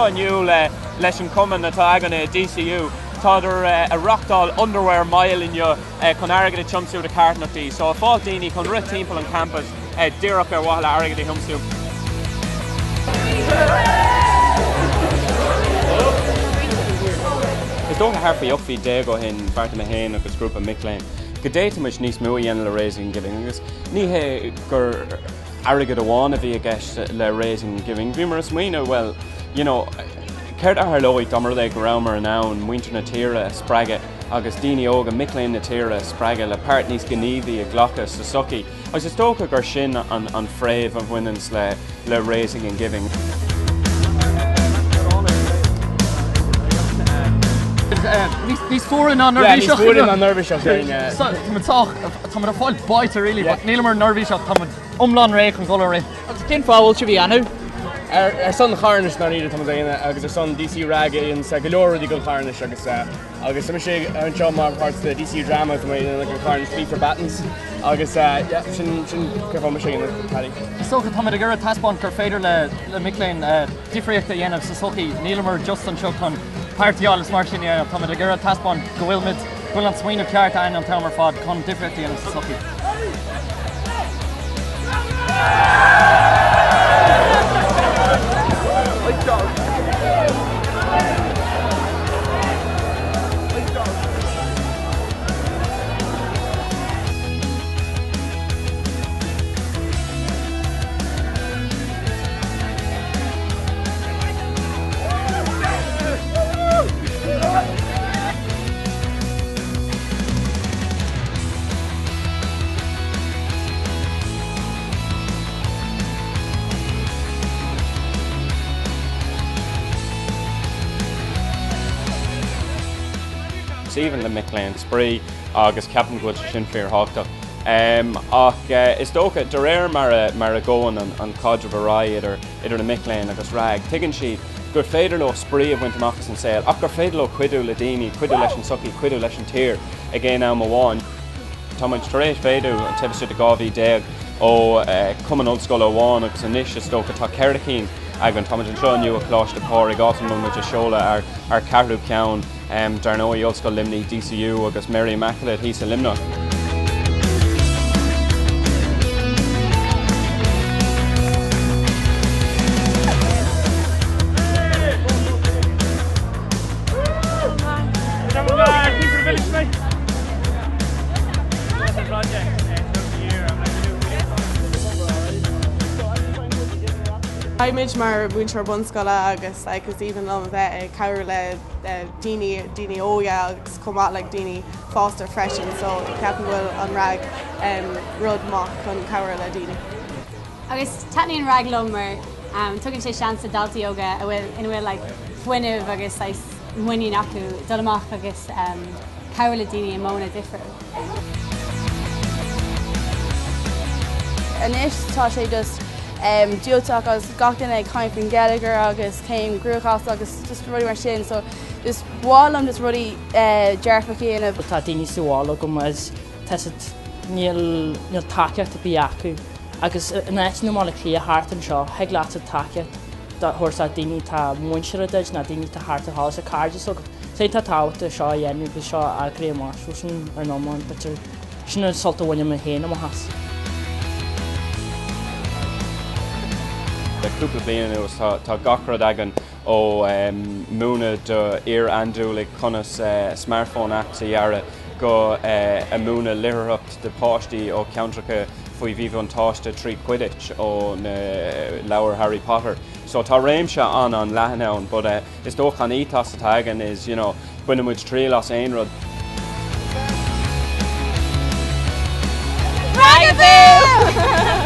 seo aniu leis an cumann atá agan DCU. Tá a rockdall underwear mile inniu chun airgid a chumsú de cartnachtaí. So a fáil daoine chun rith timpeall an campus díreach ar bhaile airgid a chumsú. Is dócha thar faoi ochfaí dé go hin Barta Mahane agus grúpa Mick Lane. Go déitimis níos mú dhéanana le raising giving agus ní gur airgid amháin a bhí a gceist le raising giving. Bhí mar smaoine well, you know, céir ar lóid damar le go ramar an ann muintir na tíre spreige agus daoine óga Mick Lane na tíre spreige le páirt níos gníomhí a ghlachas sa sucaí. Agus is tócha gur sin an fréamh a bhainans le raising and giving. Níos fuair an nervhí seach. Níos fuair an nervhí seach. Tá mar a fáil baite ri, níl mar nervhí seach tá umlán réich an gola ré. Cin fáil se bhí anú? Son charnis ná iad tam daine agus son DC rag in sa golóirí go charnis agus sama sé an seo mar part the DC drama go le an charnis Speed for Battens agus sin ceá me sé Paddy. Socha tá a gur taspáin gur féidir le Mick Lane difriocht a dhéanamh sa sochaí níl mar just an seo chun páirtíálas mar sin tá a gur taspáin go bhfuil an smaoineh ceart ain an tamar fád chun difriocht a dhéanamh sa sochaí. Even le Mick Lane spree agus Captain Good sin fear háta. Ach is dócha de réir mar a ggóin an cadre bhará idir na Mick Lane agus rag. Tuigeann siad gur féidir le spree a bhaint amachchas an saoil, ach gur féidir le cuidiú le daoine, cuidiú leis an sucaí, cuidiú leis an tír a ggéin am amháin. Tá muid taréis féidir an tibiste de gábhí déag ó cumann ollscoil amháin agus anis is dócha tá ceiricín ag an táid an seo aniu a chláiste páir gátan mu muid a seola ar carú ceann dar nó ollscoil limnaí DCU agus Mary Immaculate hí sa limnach. Image mar bhaintear bunscoile agus even an bheith cabhar le daoine óga agus comát le daoine fásta freisin, so ceapan bhfuil an rag rud mach chun cabhar le daoine. Agus taithníonn rag lom mar tugann sé seansa daltaí óga a bhfuil ina bhfuil fuineh agus muoín acu dul amach agus cabhar le daoine móna difriú. Anis tá sé just diúteach agus gachtain ag Caimhrín Gallagher agus céim grúchas agus just rudí mar sin, so just bhálam just rudí dearfa chéanamh. Tá daoine súála go mas níl taceacht a bhí acu agus in éit nó mála clí a thart an seo heag leat a taceacht thuirsa daoine tá muinseire deid na daoine tá thart a hálas a cardide so sé tá táhata seo a dhéanamh go seo a gré marsú sin ar nómáin bitir sinna solta bhaine a héana am has. Cúpla bliana nuas tá gachrad agan ó múna do ar andú le conas smartphone apps a dhearra go a múna lireacht de páistí ó ceantracha faoi bhíh an táiste trí Quidditch ó na leabhar Harry Potter. So tá réim se an leathanán, but is dócha an ítas atá agan is, you know, buine muid trí las aon rud. Ragaboo!